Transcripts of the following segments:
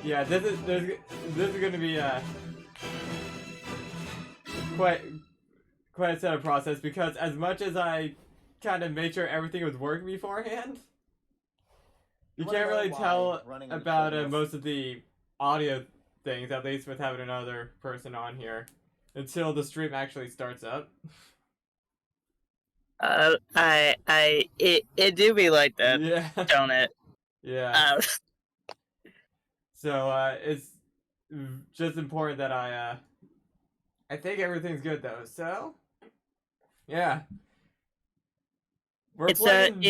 Yeah, this is going to be quite a set of process, because as much as I kind of made sure everything was working beforehand, you can't really tell about most of the audio things, at least with having another person on here, until the stream actually starts up. It do be like that, Yeah. don't it? Yeah. So, it's just important that I think everything's good, though, so, yeah. We're playing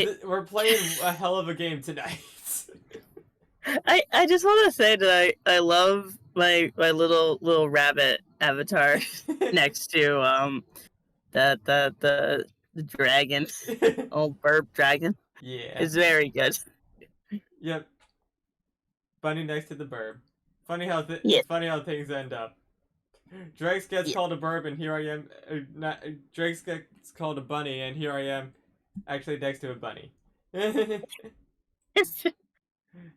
a hell of a game tonight. I just want to say that I love my little rabbit avatar next to the dragon, old burp dragon. Yeah, it's very good. Yep. Bunny next to the burb. Funny how It's funny how things end up. Drake's gets called a burb, and here I am. Drake's gets called a bunny, and here I am, actually next to a bunny.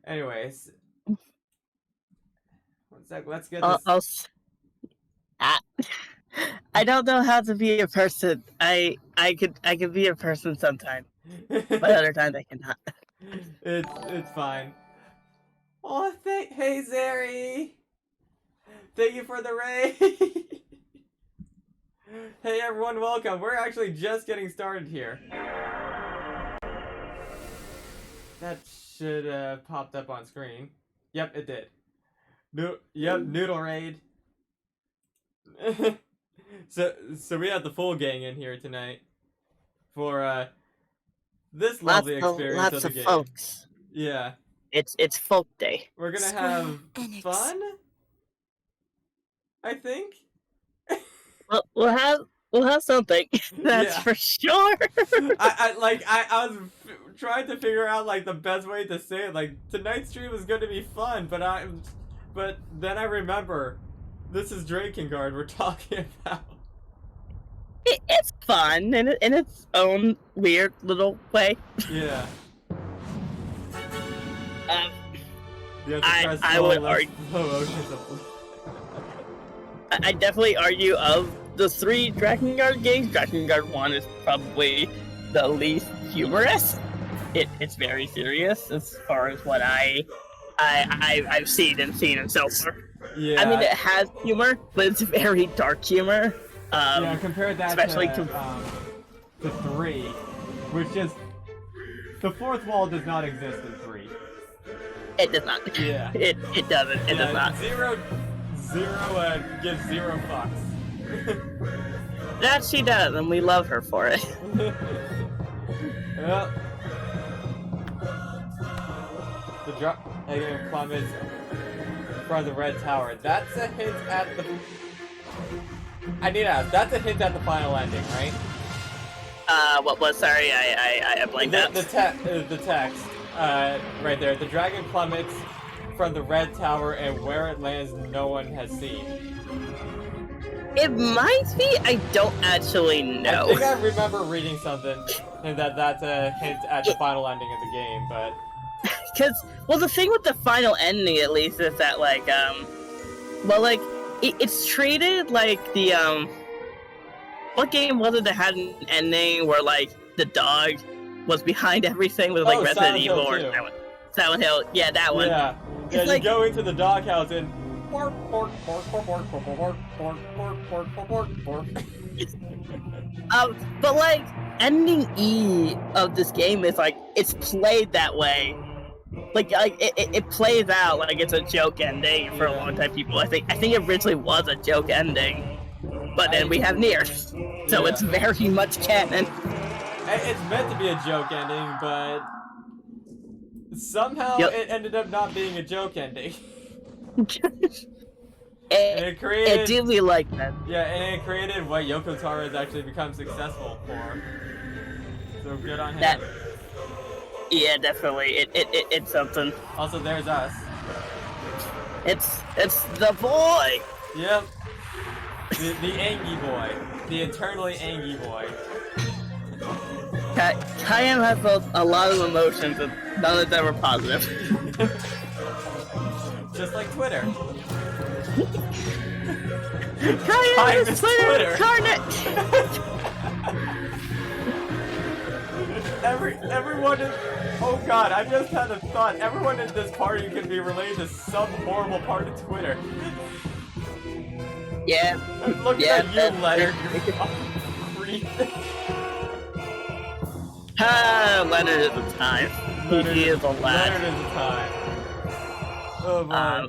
Anyways, one sec. Let's get this. I don't know how to be a person. I could be a person sometime, but other times I cannot. It's fine. Oh, hey Zeri! Thank you for the raid. Hey everyone, welcome. We're actually just getting started here. That should have popped up on screen. Yep, it did. Noodle raid. So we have the full gang in here tonight for this lovely experience of the game. Folks. Yeah. It's folk day. We're gonna have fun, I think. Well, we'll have something. That's for sure. I was trying to figure out like the best way to say it. Like, tonight's stream is going to be fun, but then I remember this is Drakengard we're talking about. It's fun in its own weird little way. Yeah. I would argue. I definitely argue of the 3 Drakengard games, Drakengard 1 is probably the least humorous. It's very serious as far as what I've seen and so far. Yeah. I mean, it has humor, but it's very dark humor. Yeah, compare that especially to 3, which is the fourth wall does not exist in 3. It does not. Yeah. It doesn't. It does not. Zero gives 0 fucks. That she does, and we love her for it. Well, the Dragon plummets from the red tower. That's a hint at the. I need to ask. That's a hint at the final ending, right? What was? Sorry, I blanked out. The text. Right there. The dragon plummets from the red tower, and where it lands, no one has seen. It might be. I don't actually know. I think I remember reading something, and that's a hint at the final ending of the game, but. Well, the thing with the final ending, at least, is that it's treated like the what game was it that had an ending where the dog was behind everything with Resident Evil or Silent Hill? Yeah, that one. Yeah, you go into the doghouse and. But ending E of this game is it's played that way. It plays out like it's a joke ending for a long time. People, I think it originally was a joke ending, but then we have Nier, so it's very much canon. It's meant to be a joke ending, but somehow it ended up not being a joke ending. It did be like that. Yeah, and it created what Yoko Taro has actually become successful for. So good on him. Yeah, definitely. It's something. Also, there's us. It's the boy. Yep. The Angie boy. The eternally Angie boy. Kayam has a lot of emotions, and none of them are positive. just like Twitter. Time is Twitter incarnate. Everyone in... Oh god, I just had a thought. Everyone in this party can be related to some horrible part of Twitter. Yeah. I'm looking at you, Leonard. You fucking creep. Leonard is a time. He is a lad. Leonard is a time. Oh my.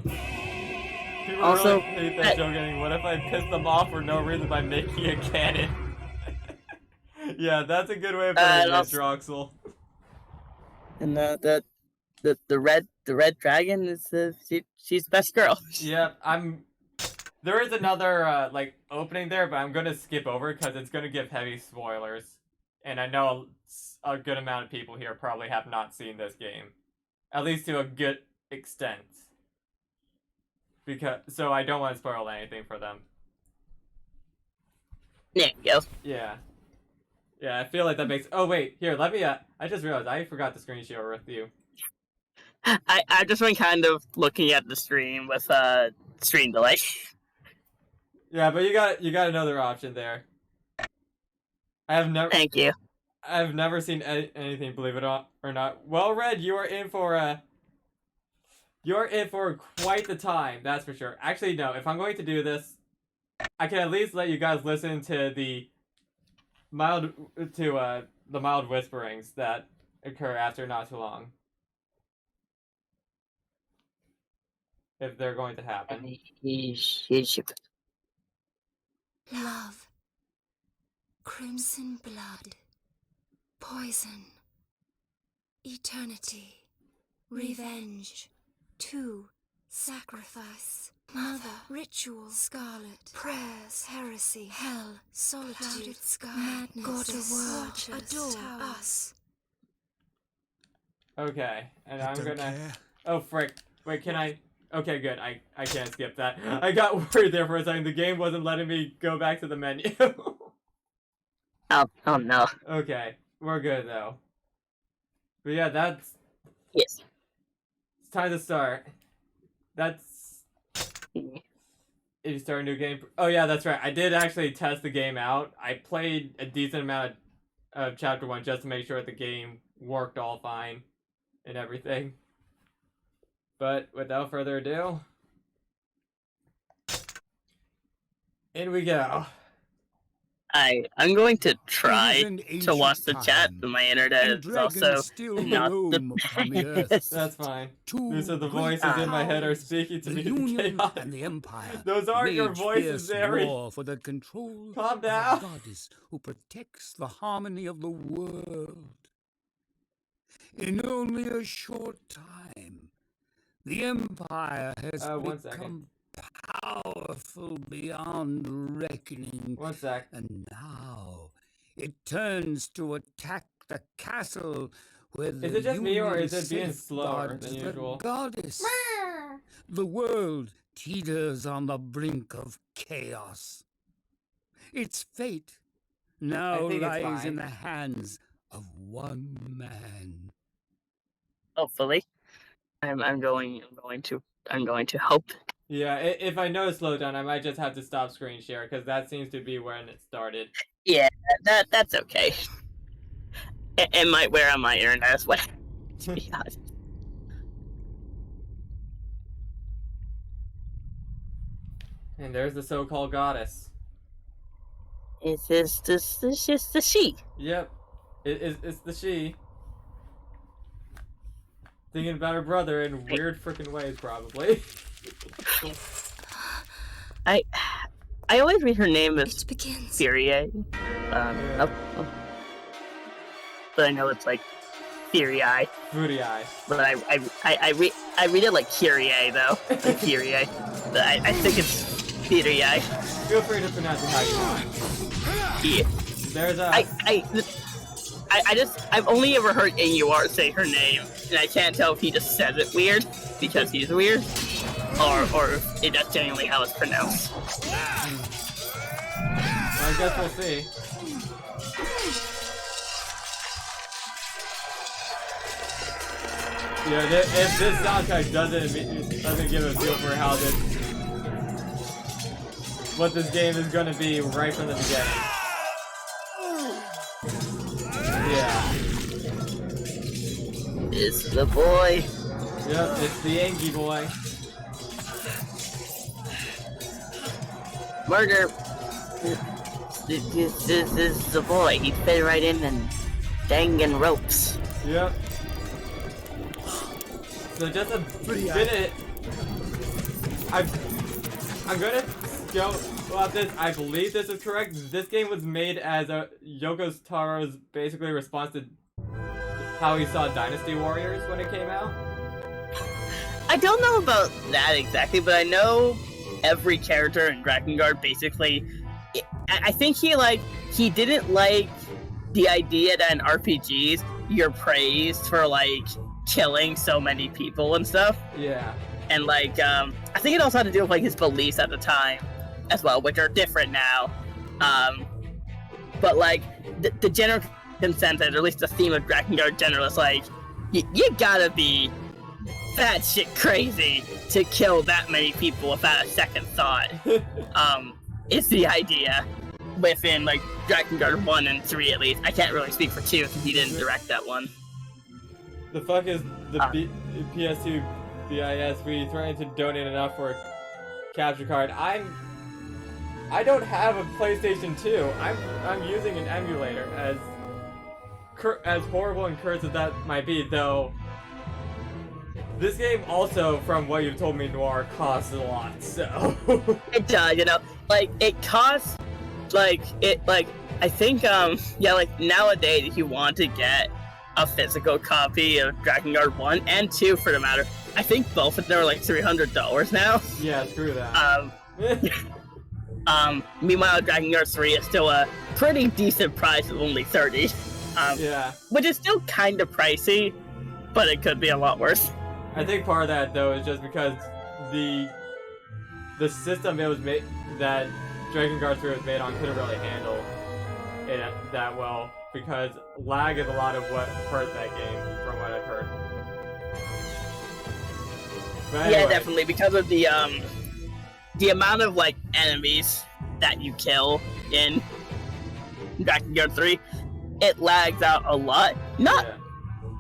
People also, really hate that joke ending. What if I piss them off for no reason by making a cannon? Yeah, that's a good way of putting it, Droxel. And the red dragon is she's the best girl. Yep, there is another like opening there, but I'm gonna skip over because it's gonna give heavy spoilers, and I know a good amount of people here probably have not seen this game, at least to a good extent. So I don't want to spoil anything for them. There you go. Yeah. Yeah, I feel like that makes... Oh, wait. Here, let me... I just realized I forgot to screen share with you. I've just been kind of looking at the stream with stream delay. Yeah, but you got another option there. I have never... Thank you. I've never seen anything, believe it or not. Well, Red, you are in for You're in for quite the time, that's for sure. Actually, no, if I'm going to do this, I can at least let you guys listen to the mild whisperings that occur after not too long. If they're going to happen. Love. Crimson blood. Poison. Eternity. Revenge. 2. Sacrifice. Mother. Ritual. Scarlet. Prayers. Heresy. Hell. Solitude. Clouded sky. Madness. God of world. Adore us. Okay, and I'm gonna... Oh, frick. Wait, can I... Okay, good. I can't skip that. I got worried there for a second. The game wasn't letting me go back to the menu. Oh no. Okay, we're good, though. But yeah, that's... Yes. It's time to start. That's... If you start a new game... Oh yeah, that's right. I did actually test the game out. I played a decent amount of Chapter 1 just to make sure that the game worked all fine and everything. But without further ado... In we go. I'm going to try to watch the chat, but my internet is also not the best. That's fine. These are the voices in my head are speaking to me in chaos. And the Empire. Those aren't your voices, Harry. For the control Calm down. of the goddess who protects the harmony of the world. In only a short time, the Empire has become powerful beyond reckoning. 1 sec. And now it turns to attack the castle with Is it just me or is it being slower than usual? Goddess. The world teeters on the brink of chaos. Its fate now lies in the hands of one man. Hopefully. I'm going to hope. Yeah, if I know slow down, I might just have to stop screen share because that seems to be when it started. Yeah, that's okay. It might wear on my internet as well, to be honest. And there's the so-called goddess. It's just the she. Yep, it's the she. Thinking about her brother in weird freaking ways, probably. I always read her name as Furie. But I know it's like Furie. Furie. But I read it like Kyrie though. Like Furie. But I think it's Furie. Feel free to pronounce it how you want. Yeah. There's a... I've only ever heard NUR say her name, and I can't tell if he just says it weird because he's weird, or if that's genuinely how it's pronounced. Well, I guess we'll see. Yeah, if this soundtrack doesn't give a feel for how what this game is gonna be right from the beginning. Yeah. It's the boy. Yep, it's the Angie boy. Murder. This is the boy. He fit right in and dangling ropes. Yep. So just a bit I'm gonna go about this. I believe this is correct. This game was made as Yoko Taro's basically response to how he saw Dynasty Warriors when it came out. I don't know about that exactly, but I know every character in Drakengard basically. I think he didn't like the idea that in RPGs you're praised for like killing so many people and stuff. Yeah. And like I think it also had to do with like his beliefs at the time as well, which are different now. But like the general consensus, or at least the theme of Drakengard general, is like you gotta be that shit crazy to kill that many people without a second thought. Is the idea within like Drakengard 1 and 3 at least. I can't really speak for 2 since he didn't direct that one. The fuck is the PS2 BIS? We threatened to donate enough for a capture card. I don't have a PlayStation 2. I'm using an emulator, as horrible and cursed as that might be, though. This game also, from what you've told me, Noir, costs a lot, so... It does, you know, like, it costs, I think, like, nowadays, if you want to get a physical copy of Drakengard 1, and 2, for the matter, I think both of them are, like, $300 now. Yeah, screw that. Meanwhile, Drakengard 3 is still a pretty decent price of only $30. Yeah. Which is still kind of pricey, but it could be a lot worse. I think part of that, though, is just because the system it was made, that Drakengard 3 was made on, couldn't really handle it that well, because lag is a lot of what hurt that game, from what I've heard. But anyway. Yeah, definitely, because of the amount of, like, enemies that you kill in Drakengard 3, it lags out a lot.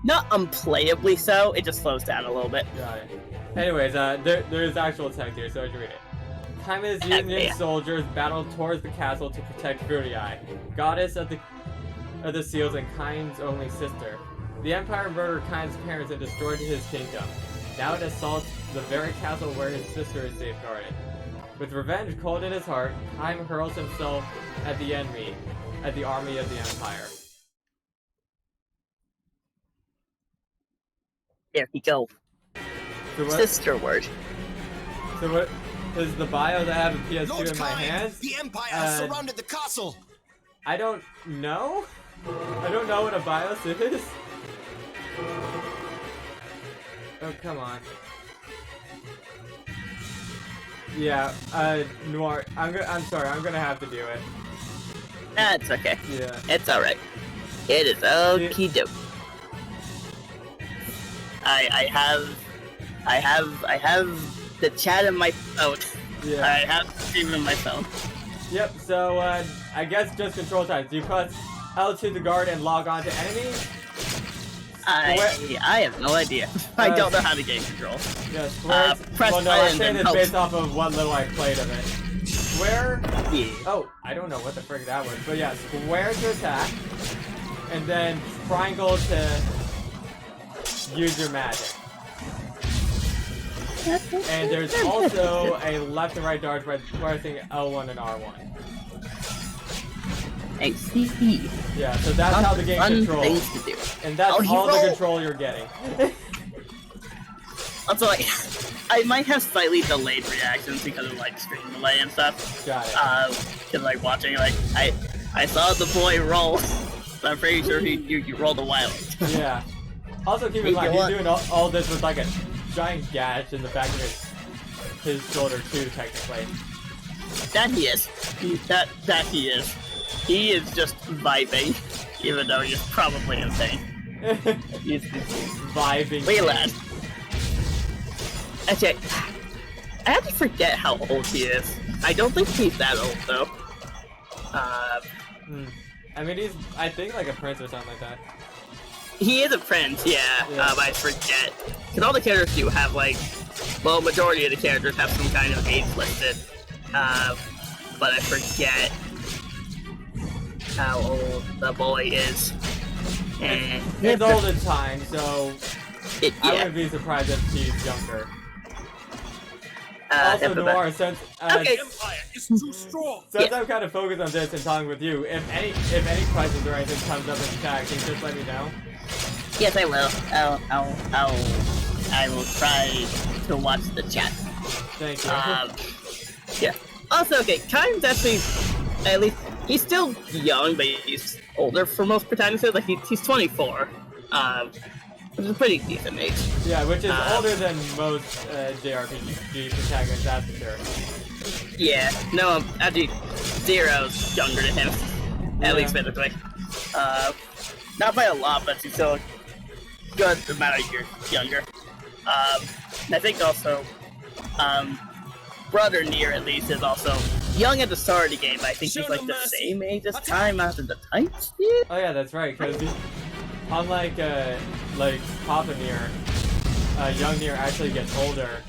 Not unplayably so, it just slows down a little bit. Got it. Anyways, there's actual text here, so I should read it. Kaima's Union soldiers battled towards the castle to protect Furii, goddess of the seals and Kain's only sister. The Empire murdered Kain's parents and destroyed his kingdom. Now it assaults the very castle where his sister is safeguarded. With revenge cold in his heart, Kain hurls himself at the enemy, at the army of the Empire. There we go. So what, sister word. So what is the bio that I have a PS2 Lord in my Kain, hands? The Empire has surrounded the castle! I don't know? I don't know what a BIOS is. Oh, come on. Yeah, Noir, I'm sorry, I'm gonna have to do it. That's okay. Yeah. It's alright. It is okie doke. I have the chat in my phone. Yeah. I have the stream in my phone. Yep, so, I guess just control types. Do you press L2 to guard and log on to enemies? I have no idea. I don't know how to game control. Yeah, square. Press well, no, I'm saying and it's based off of what little I played of it. Square. Yeah. Oh, I don't know what the frick that was, but yeah, square to attack, and then triangle to use your magic. And there's also a left and right dodge by pressing L1 and R1. I see. Yeah, so that's how the game controls. And that's all the control you're getting. Also, like, I might have slightly delayed reactions because of, like, screen delay and stuff. Got it. Because, like, watching, like, I saw the boy roll, so I'm pretty sure you rolled a while. Yeah. Also, keep in mind, he's doing all this with, like, a giant gash in the back of his shoulder, too, technically. That he is. That he is. He is just vibing, even though he's probably insane. He's vibing. Wait, lad. Actually, I have to forget how old he is. I don't think he's that old, though. I mean, he's, I think, like a prince or something like that. He is a prince, yeah. I forget. Because all the characters do have, like, well, majority of the characters have some kind of age listed. But I forget how old the boy is. It's old in time, so I wouldn't be surprised if he's younger. Also, Noir, since okay. Too strong. Since I'm kind of focused on this and talking with you, if any questions or anything comes up in chat, can you just let me know? Yes, I will. I will try to watch the chat. Thank you. Yeah. Also, okay, Kai's actually, at least, he's still young, but he's older for most protagonists. Like, he's 24. Which is a pretty decent age. Yeah, which is older than most JRPG protagonists, that's for sure. Yeah, no, actually, Zero's younger than him. At least physically. Not by a lot, but he's still a good amount of years younger. I think also, Brother Nier, at least, is also young at the start of the game, but I think he's like the same age as Time after the time skip. Oh yeah, that's right, because unlike like Papa Nier, young Nier actually gets older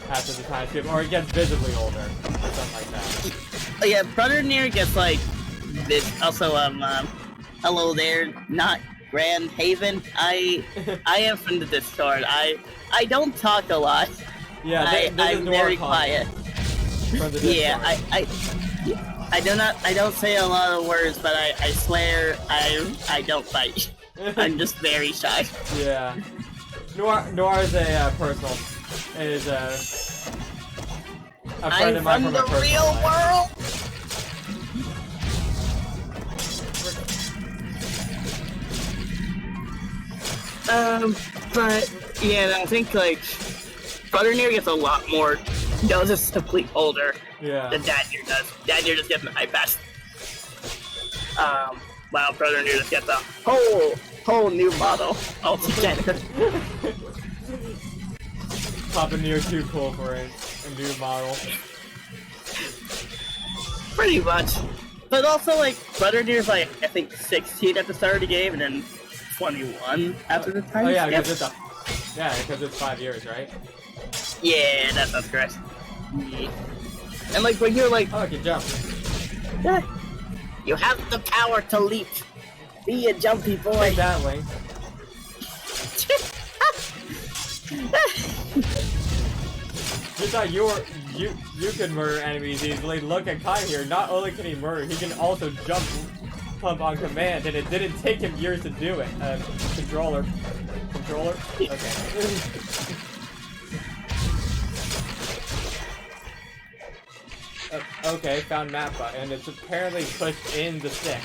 after the time skip, or it gets visibly older, or something like that. Oh yeah, Brother Nier gets like this. Also, hello there, not Grand Haven. I am from the Discord. I don't talk a lot. Yeah, I'm very quiet. From the Discord. Yeah, I don't say a lot of words, but I swear I don't fight. I'm just very shy. Yeah. Noir is a personal, is a friend of mine from a personal real life. World. But yeah, I think like Brother Nier gets a lot more noticeably older than Dad Nier does. Dad Nier just gets an eye pass. Wow, Brother Nier just gets a whole new model altogether. Papa Nier too cool for a new model. Pretty much. But also, like, Brother Nier's like, I think 16 at the start of the game, and then 21 after the time. Oh yeah, because it's 5 years, right? Yeah, that sounds correct. Yeah. And like, when you're like... Oh, I can jump. Yeah. You have the power to leap. Be a jumpy boy. Take that, Link. You thought you could murder enemies easily. Look at Kai here. Not only can he murder, he can also pump on command, and it didn't take him years to do it. Controller? Okay. Okay, found map button. It's apparently pushed in the stick.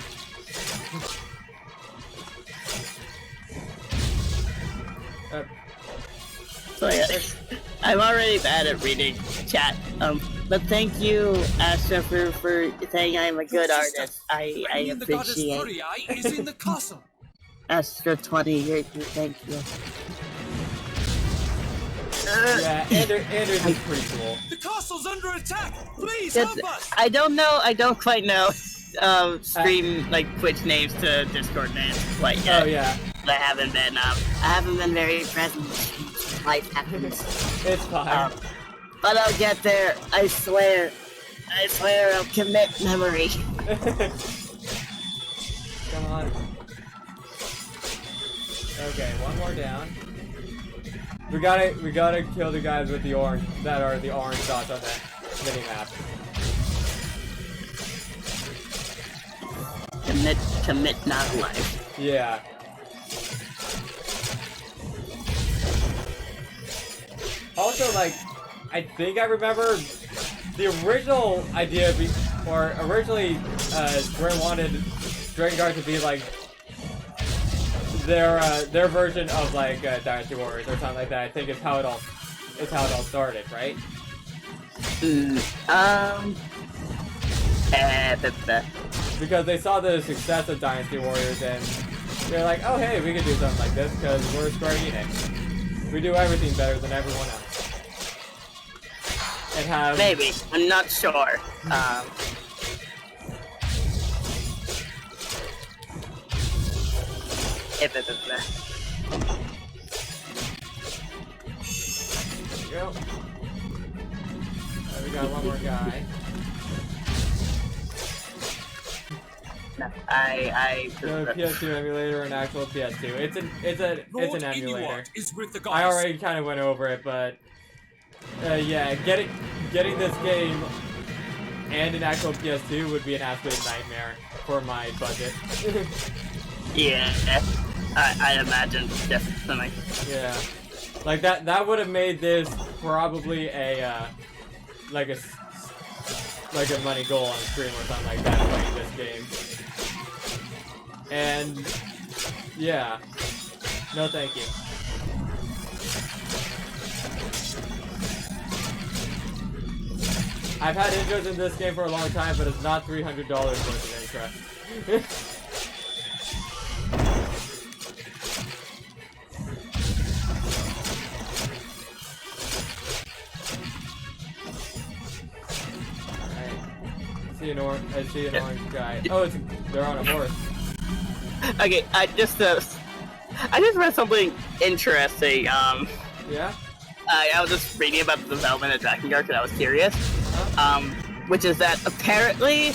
So yeah, I'm already bad at reading chat. But thank you, Astra, for saying I'm a good artist. I appreciate it. Is in the castle. Astra 20, thank you. Yeah, Anders is pretty cool. The castle's under attack! Please help us! I don't quite know stream like Twitch names to Discord names quite yet. Oh yeah. I haven't been very present. Life happens. It's fine. But I'll get there. I swear I'll commit memory. Come on. Okay, one more down. We gotta kill the guys with the orange that are the orange dots on that mini map. Commit, not life. Yeah. Also, like, I think I remember the original idea, originally, Square wanted Drakengard to be like their version of like Dynasty Warriors or something like that. I think is how it all started, right? That's Because they saw the success of Dynasty Warriors and They're like, oh hey, we can do something like this because we're Square Enix. We do everything better than everyone else. And have... Maybe. I'm not sure. There we go. We got one more guy. No, The PS2 emulator or an actual PS2. It's an emulator. I already kind of went over it, but yeah, getting this game and an actual PS2 would be an absolute nightmare for my budget. Yeah, I imagine definitely. Yeah, like that would have made this probably a like a money goal on stream or something like that playing this game. And yeah, no thank you. I've had interest in this game for a long time, but it's not $300 worth of interest. I see an orange guy. Oh, they're on a horse. Okay, I just read something interesting. Yeah? I was just reading about the development of Drakengard because I was curious. Which is that apparently,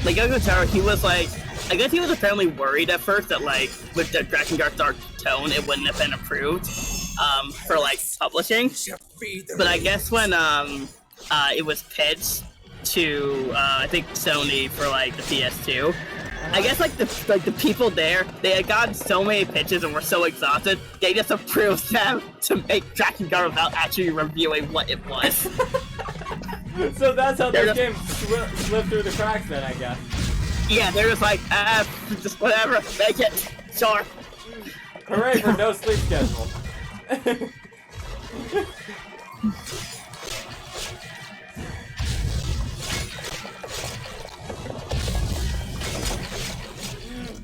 like Yoko Taro, he was like, I guess he was apparently worried at first that like with the Drakengard dark tone, it wouldn't have been approved, for like publishing. But I guess when it was pitched to I think Sony for like the PS2. I guess like the people there, they had gotten so many pitches and were so exhausted, they just approved them to make Drakengard without actually reviewing what it was. So that's how this game slipped through the cracks then, I guess. Yeah, they're just like, just whatever, make it, sure. Hooray for no sleep schedule.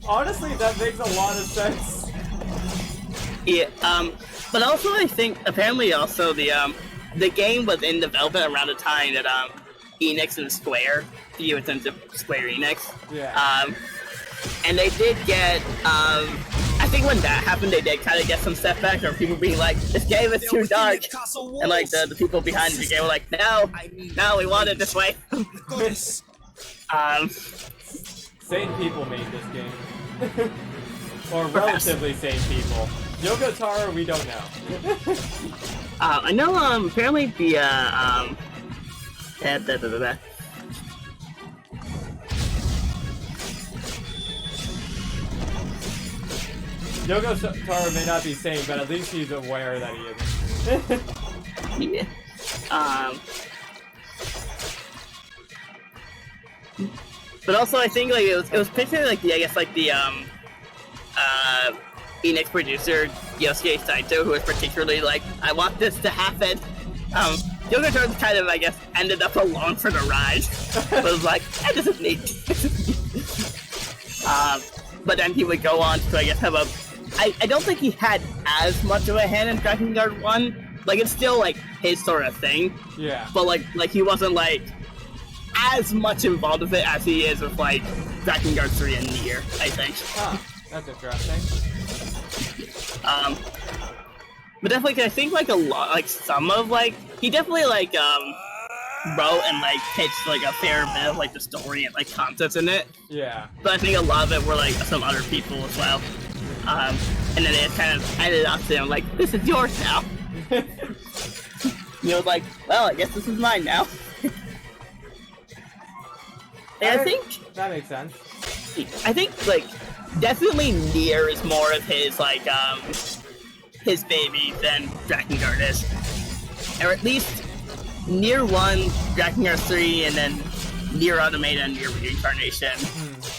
Honestly, that makes a lot of sense. Yeah, but also I think apparently also the game was in development around the time that Enix and Square, the intensive Square Enix. Yeah. And they did get I think when that happened, they did kind of get some setbacks, or people being like, "This game is too dark," and like the people behind the game were like, "No, we want it this way." Sane people made this game. Or relatively sane people. Yoko Taro, we don't know. I know, apparently the, Yoko Taro may not be sane, but at least he's aware that he is. Yeah. But also, I think like it was particularly like I guess like the Enix producer Yosuke Saito, who was particularly like, I want this to happen. Yoko Taro kind of, I guess, ended up along for the ride. Was like, this is neat. But then he would go on to, I guess, have a. I don't think he had as much of a hand in Drakengard 1. Like, it's still like his sort of thing. Yeah. But like he wasn't like as much involved with it as he is with like Drakengard 3 and Nier, I think. Huh, that's interesting. But definitely, I think like a lot, like some of like he definitely like wrote and like pitched like a fair bit of like the story and like concepts in it. Yeah. But I think a lot of it were like some other people as well. And then it kind of ended up to him like, this is yours now. He was like, well, I guess this is mine now. And I think that makes sense. I think like definitely Nier is more of his like his baby than Drakengard is, or at least Nier 1, Drakengard 3, and then Nier Automata and Nier Reincarnation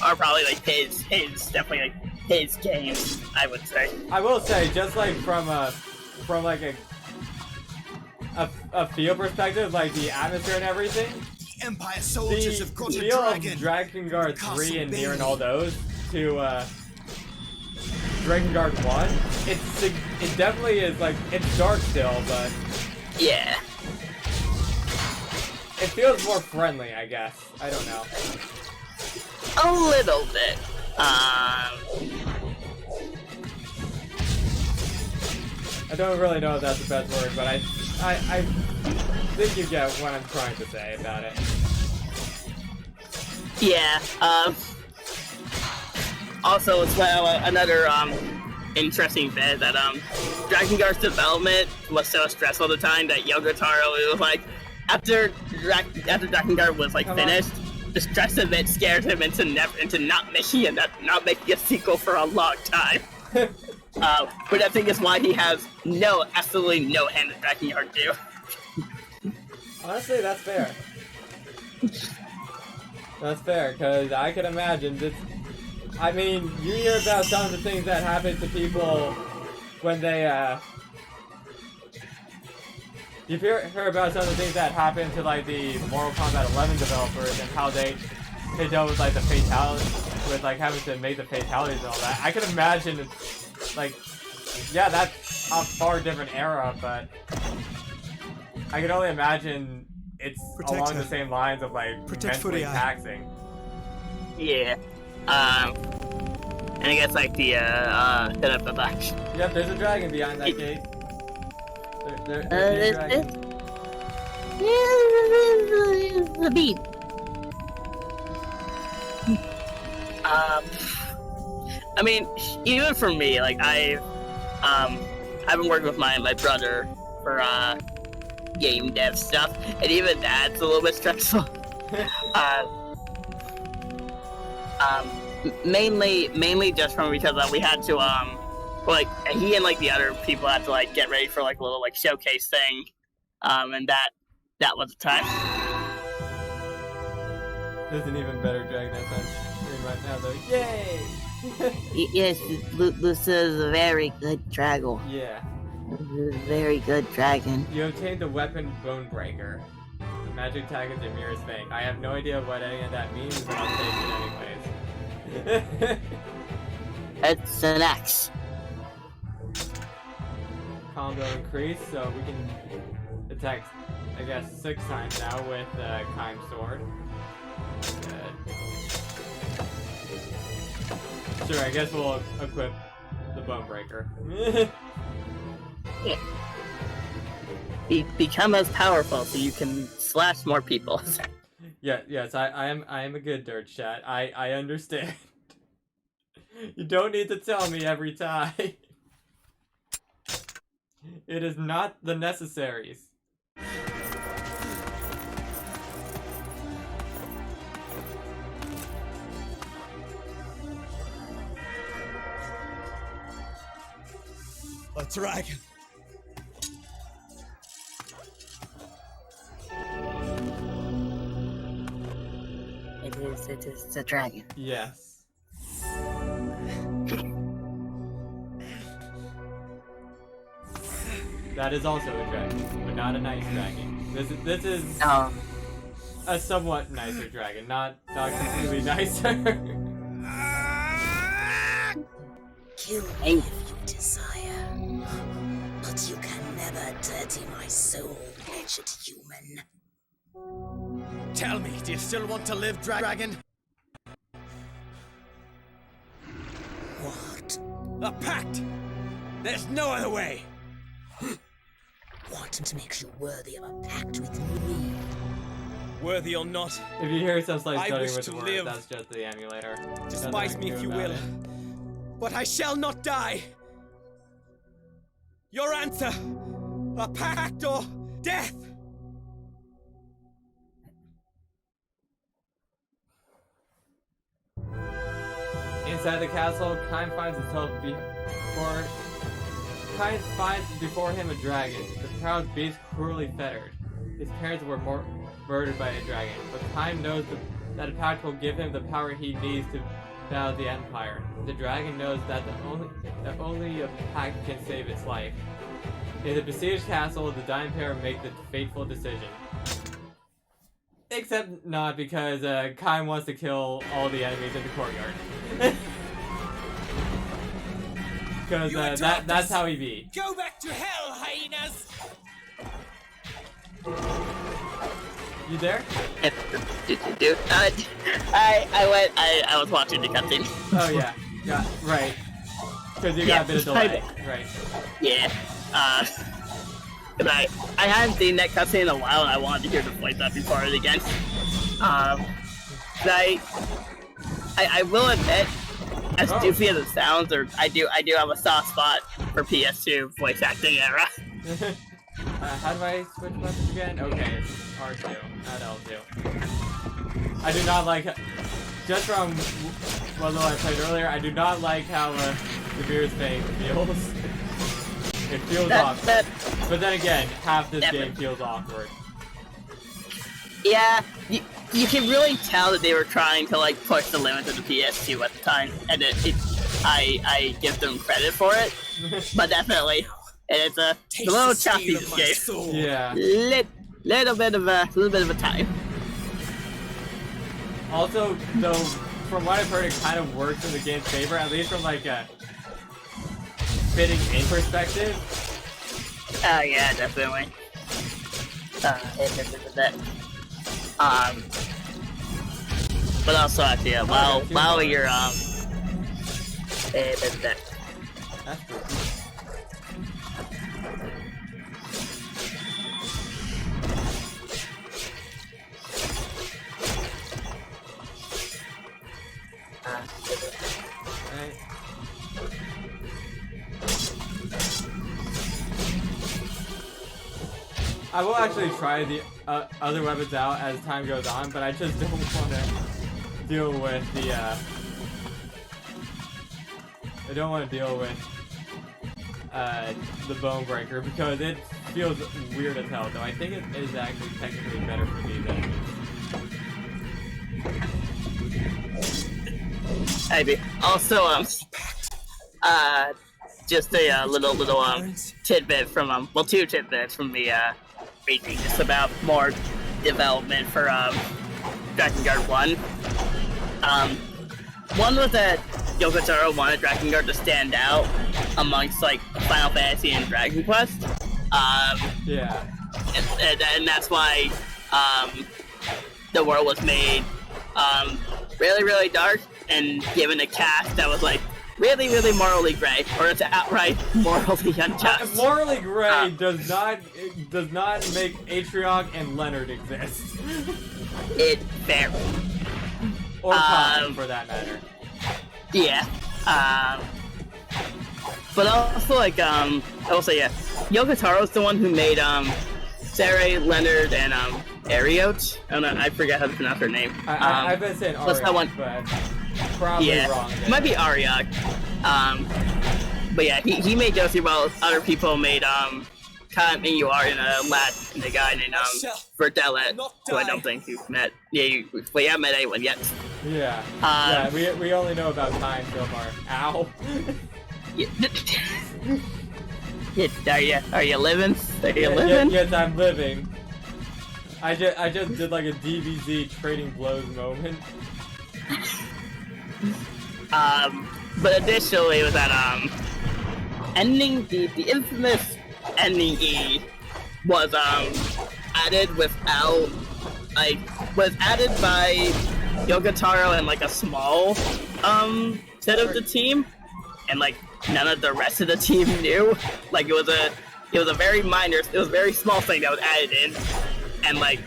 are probably like his definitely like his games, I would say. I will say, just like from like a feel perspective, like the atmosphere and everything. Empire soldiers have caught a feel dragon. Of Drakengard 3 and Nier and all those to Drakengard 1, it definitely is, like, it's dark still, but... Yeah. It feels more friendly, I guess. I don't know. A little bit. I don't really know if that's the best word, but I think you get what I'm trying to say about it. Yeah, also as well, another, interesting bit that, Drakengard's development was so stressful at the time that Yogotaro, it was like, after Drakengard was, like, finished, the stress of it scared him into not making a sequel for a long time. But I think it's why he has absolutely no hand in Drakengard 2. Honestly, that's fair. That's fair, because I can imagine this. I mean, you hear about some of the things that happen to people when they, you've heard about some of the things that happen to, like, the Mortal Kombat 11 developers and how they dealt with, like, the fatalities, with, like, having to make the fatalities and all that. I can imagine it's, like, yeah, that's a far different era, but I can only imagine it's along the same lines of, like, mentally taxing. Yeah. And I guess, like, the back. Yep, there's a dragon behind that gate. There's a dragon. The beat. I mean, even for me, like, I've been working with my brother for, game dev stuff, and even that's a little bit stressful. Mainly just from because we had to like he and like the other people had to like get ready for like a little like showcase thing, and that was the time. There's an even better dragon that's on screen right now though. Yay! Yes, Lucia is a very good dragon. Yeah. Very good dragon. You obtained the weapon Bonebreaker. The magic tag is Amira's Fang. I have no idea what any of that means, but I'll take it anyways. It's an X. Combo increase, so we can attack, I guess, 6 times now with Kaim's sword. Sure, I guess we'll equip the Bonebreaker. Become as powerful so you can slash more people. Yes, I am a good dirt chat. I understand. You don't need to tell me every time. It is not the necessaries. A dragon. It is a dragon. Yes. That is also a dragon, but not a nice dragon. This is a somewhat nicer dragon, not completely nicer. Kill me if you desire, but you can never dirty my soul, wretched human. Tell me, do you still want to live, dragon? What? A pact! There's no other way! What makes you worthy of a pact with me? Worthy or not, If you hear some like I stuttering wish with the to word, live. that's just the emulator. Despise me if you will, but I shall not die! Your answer! A pact or death! Inside the castle, Kaim finds before him a dragon. The proud beast cruelly fettered. His parents were murdered by a dragon, but Kaim knows that a pact will give him the power he needs to battle the Empire. The dragon knows that only a pact can save its life. In the besieged castle, the dying pair make the fateful decision. Except not, because Kaim wants to kill all the enemies in the courtyard. because that's how he be. Go back to hell, hyenas! You there? I was watching the cutscene. Oh yeah, right. Because you got a bit of delay, right? Yeah. I hadn't seen that cutscene in a while, and I wanted to hear the voice acting for it again. I will admit, as goofy as it sounds, or I do have a soft spot for PS2 voice acting era. How do I switch buttons again? Okay, it's R2, not L2. I do not like, just from what little I played earlier, I do not like how the mirror's thing feels. It feels awkward. But then again, half this game feels awkward. Yeah, you can really tell that they were trying to like push the limits of the PS2 at the time, and I give them credit for it. But definitely, it's a little choppy this game. Yeah. Little bit of a time. Also, though, from what I've heard, it kind of works in the game's favor, at least from like a fitting in perspective. Oh yeah, definitely. But also actually, while you're That's true. I will actually try the other weapons out as time goes on, but I just don't want to deal with the I don't want to deal with the bone breaker because it feels weird as hell. Though I think it is actually technically better for me than. maybe. Also, just a little tidbit from well, two tidbits from the reading just about more development for Drakengard 1. One was that Yoko Taro wanted Drakengard to stand out amongst like Final Fantasy and Dragon Quest. Yeah. And that's why the world was made really, really dark and given a cast that was like really, really morally gray, or it's outright morally unjust. Morally gray does not make Atriog and Leonard exist. It fair. Or Tom, for that matter. Yeah. But also like I will say Yoko Taro's the one who made Sarai, Leonard, and Ariot. I forget how to pronounce her name. I've been saying Ariot, that one? But probably wrong. It might be Ariot. But yeah, he made Josie while other people made Kant and you are in a lad and a guy named Verdella, who I don't think you've met. Yeah, we haven't met anyone yet. Yeah. We only know about time so far. Ow. Are you living? Are you living? Yes, I'm living. I just did like a DBZ trading blows moment. But additionally, was that ending the infamous ending E was added without was added by Yoko Taro and like a small set of the team, and like none of the rest of the team knew. Like it was a very minor, it was a very small thing that was added in, and like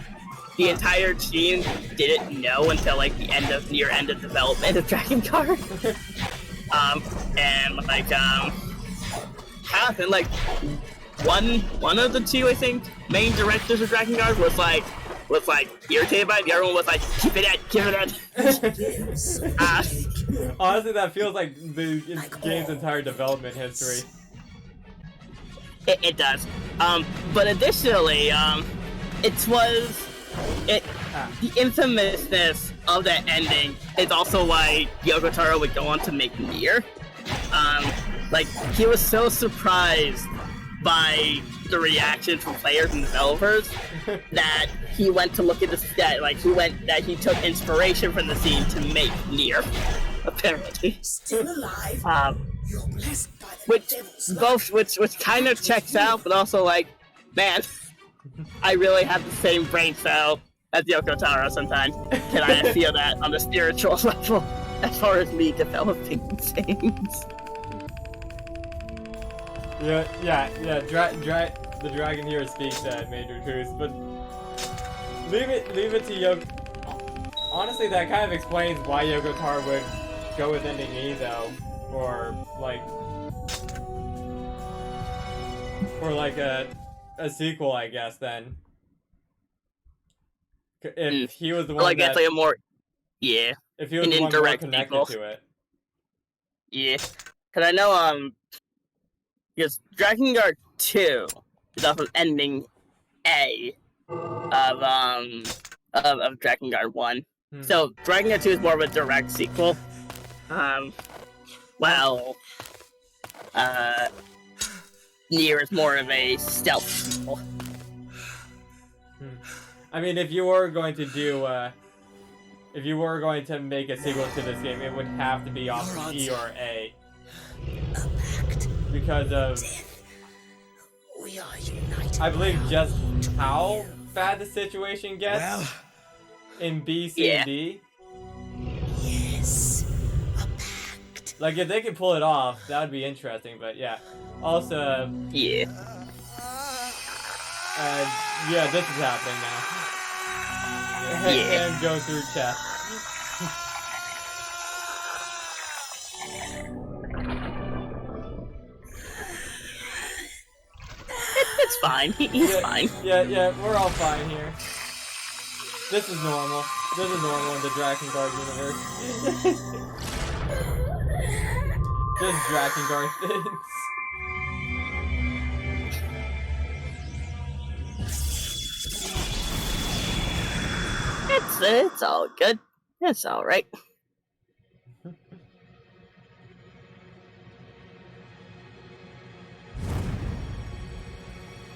the entire team didn't know until like the near end of development of Drakengard. And like half and like one of the two, I think, main directors of Drakengard was like irritated by it. The other one was like, keep it at. Honestly, that feels like the game's entire development history. It does. But additionally, the infamousness of that ending is also why Yoko Taro would go on to make Nier. Like, he was so surprised by the reaction from players and developers that he went to look at the he took inspiration from the scene to make Nier, apparently. Still alive? You're blessed by the which kind of checks out, but also like, man, I really have the same brain cell as Yoko Taro sometimes. Can I feel that on the spiritual level as far as me developing things? Yeah. The dragon here speaks major truths, but leave it to Yoko. Honestly, that kind of explains why Yoko Taro would go with ending E though, or like a sequel, I guess. Then, if he was the one like that, that's like a more if he was the one more connected to it. Yeah, because I know because Drakengard 2 is off of ending A of Drakengard 1. So Drakengard 2 is more of a direct sequel. While Nier is more of a stealth sequel. I mean, if you were going to do if you were going to make a sequel to this game, it would have to be off of E or A. Because of, we are united. I believe, just how bad the situation gets in B, C, and D. Yes, a pact. Like, if they could pull it off, that would be interesting, but yeah. Also, yeah, this is happening now. And go through chat. it's fine. He's fine. Yeah, we're all fine here. This is normal. This is normal in the Drakengard universe. Just Drakengard things. It's all good. It's all right.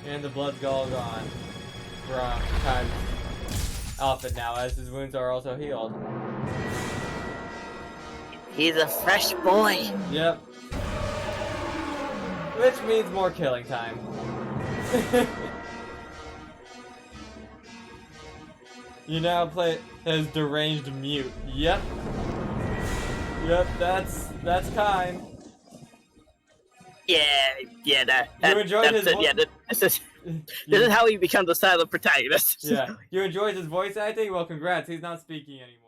And the blood's all gone from Time's outfit now, as his wounds are also healed. He's a fresh boy. Yep. Which means more killing time. You now play as deranged mute. Yep. Yep, that's kind. Yeah, You enjoyed his this is how he becomes a silent protagonist. Yeah. You enjoyed his voice acting? Well, congrats, he's not speaking anymore.